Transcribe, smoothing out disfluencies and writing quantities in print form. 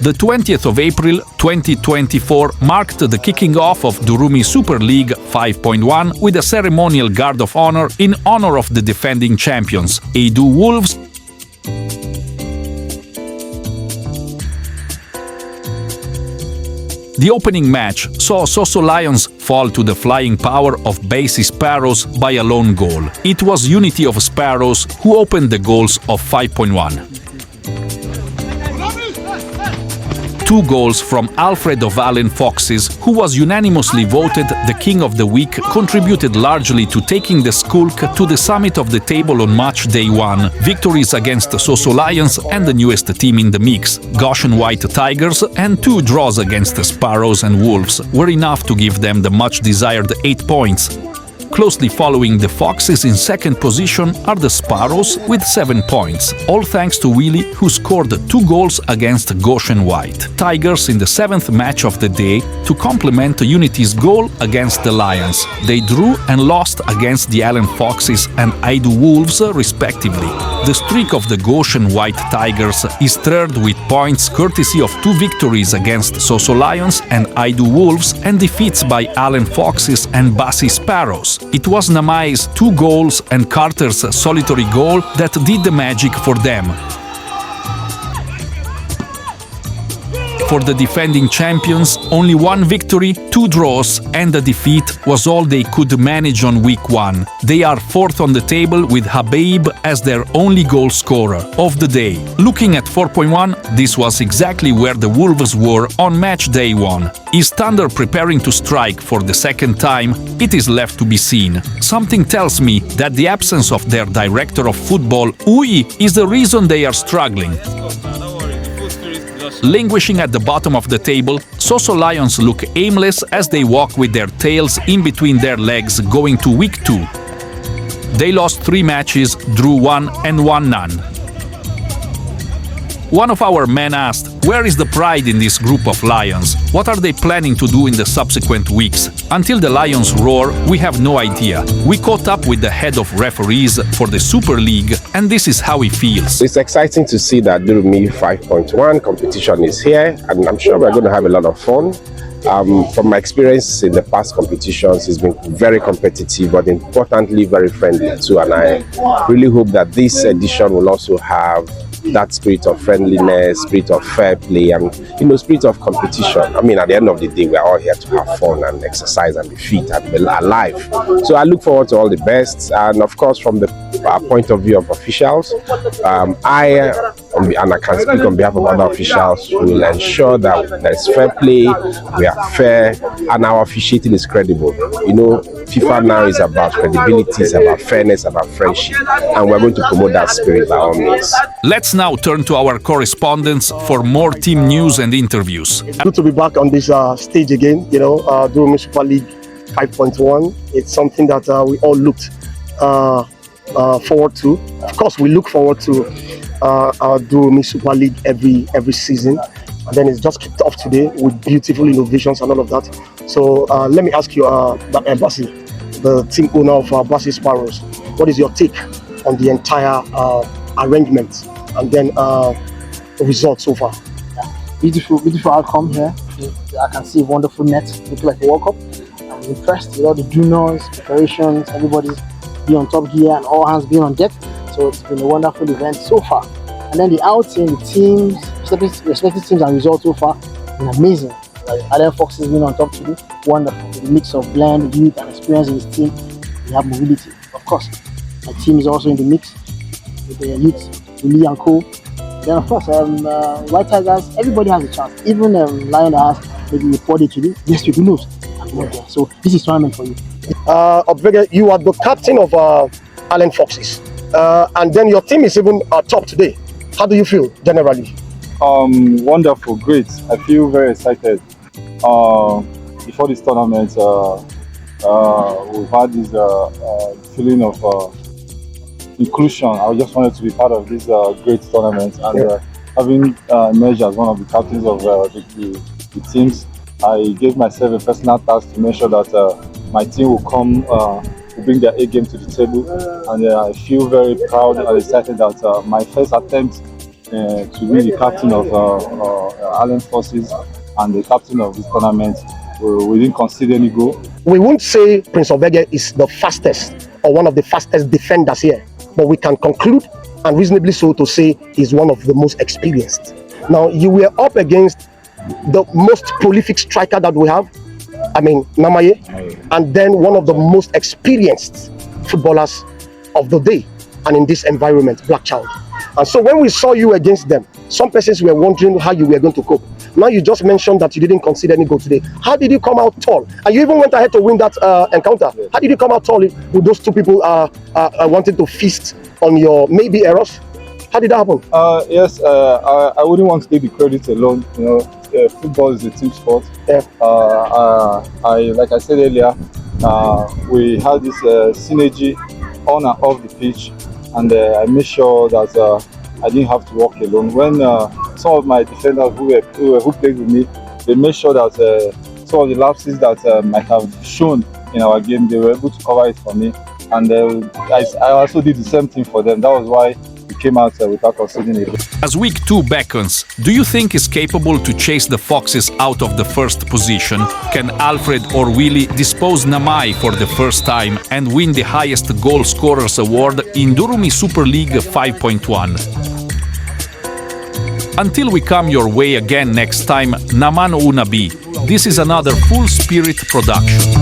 The 20th of April 2024 marked the kicking off of Durumi Super League 5.1 with a ceremonial guard of honor in honor of the defending champions, Edu Wolves. The opening match saw Soso Lions fall to the flying power of Basie Sparrows by a lone goal. It was Unity of Sparrows who opened the goals of 5.1. 2 goals from Alfred of Allen Foxes, who was unanimously voted the King of the Week, contributed largely to taking the Skulk to the summit of the table on match day 1. Victories against Soso Lions and the newest team in the mix, Goshen White Tigers, and 2 draws against Sparrows and Wolves were enough to give them the much-desired 8 points. Closely following the Foxes in second position are the Sparrows with 7 points, all thanks to Willie, who scored 2 goals against Goshen White Tigers in the 7th match of the day to complement Unity's goal against the Lions. They drew and lost against the Allen Foxes and Aidu Wolves, respectively. The streak of the Goshen White Tigers is third with points courtesy of 2 victories against Soso Lions and Aidu Wolves and defeats by Allen Foxes and Basie Sparrows. It was Namai's 2 goals and Carter's solitary goal that did the magic for them. For the defending champions, only 1 victory, 2 draws and a defeat was all they could manage on week 1. They are 4th on the table with Habib as their only goal scorer of the day. Looking at 4.1, this was exactly where the Wolves were on match day 1. Is Thunder preparing to strike for the second time? It is left to be seen. Something tells me that the absence of their director of football, Ui, is the reason they are struggling. Languishing at the bottom of the table, Soso Lions look aimless as they walk with their tails in between their legs going to week 2. They lost 3 matches, drew 1 and won none. One of our men asked, where is the pride in this group of Lions? What are they planning to do in the subsequent weeks? Until the Lions roar, we have no idea. We caught up with the head of referees for the Super League, and this is how he feels. It's exciting to see that Durumi 5.1 competition is here, and I'm sure we're going to have a lot of fun. From my experience in the past competitions, it's been very competitive, but importantly, very friendly too. And I really hope that this edition will also have that spirit of friendliness, spirit of fair play, and spirit of competition. I mean, at the end of the day, we're all here to have fun and exercise and be fit and be alive. So I look forward to all the best, and of course, from the point of view of officials, and I can speak on behalf of other officials, will ensure that there is fair play, we are fair, and our officiating is credible. FIFA now is about credibility, it's about fairness, about friendship, and we're going to promote that spirit by all means. Let's now turn to our correspondents for more team news and interviews. Good to be back on this stage again, Durumi Super League 5.1. It's something that we all looked forward to. Of course, we look forward to our Durumi Super League every season. And then it's just kicked off today with beautiful innovations and all of that. So let me ask you, Basie, the team owner of Basie Sparrows, what is your take on the entire arrangement and then the results so far? Beautiful outcome here. I can see a wonderful net, look like a World Cup. I'm impressed with all the donors, preparations, everybody being on top gear and all hands being on deck. So it's been a wonderful event so far. And then the outing, the teams, respective teams and results so far, been amazing. Like Allen Fox has been on top today, wonderful. With a mix of blend, youth and experience in his team, we have mobility. Of course, my team is also in the mix with the youth, Willie and Co. Then of course, White Tigers, everybody has a chance. Even Lion that has maybe a 4 day today, next week who knows? So this is tournament for you. Obvega, you are the captain of Allen Foxes, and then your team is even top today. How do you feel generally? Wonderful, great. I feel very excited. Before this tournament, we've had this feeling of inclusion. I just wanted to be part of this great tournament, and having emerged as one of the captains of the teams, I gave myself a personal task to make sure that my team will come to bring their A game to the table, and I feel very proud and excited that my first attempt to be the captain of Allen Forces and the captain of this tournament, we didn't concede any goal. We won't say Prince Obege is the fastest or one of the fastest defenders here, but we can conclude, and reasonably so to say, he's one of the most experienced. Now, you were up against the most prolific striker that we have, Namaye, and then one of the most experienced footballers of the day and in this environment, Black Child. And so when we saw you against them, some persons were wondering how you were going to cope. Now you just mentioned that you didn't concede any goal today. How did you come out tall? And you even went ahead to win that encounter. How did you come out tall with those two people wanting to feast on your maybe errors? How did that happen? Yes, I wouldn't want to take the credit alone. Football is a team sport. Yeah. Like I said earlier, we had this synergy on and off the pitch, and I made sure that I didn't have to walk alone. When some of my defenders who played with me, they made sure that some of the lapses that might have shown in our game, they were able to cover it for me. And I also did the same thing for them. That was why we came out without conceding a goal. As week 2 beckons, do you think he's capable to chase the Foxes out of the first position? Can Alfred or Willie dispose Namai for the first time and win the highest goal scorers award in Durumi Super League 5.1? Until we come your way again next time, Naman Unabi. This is another Full Spirit production.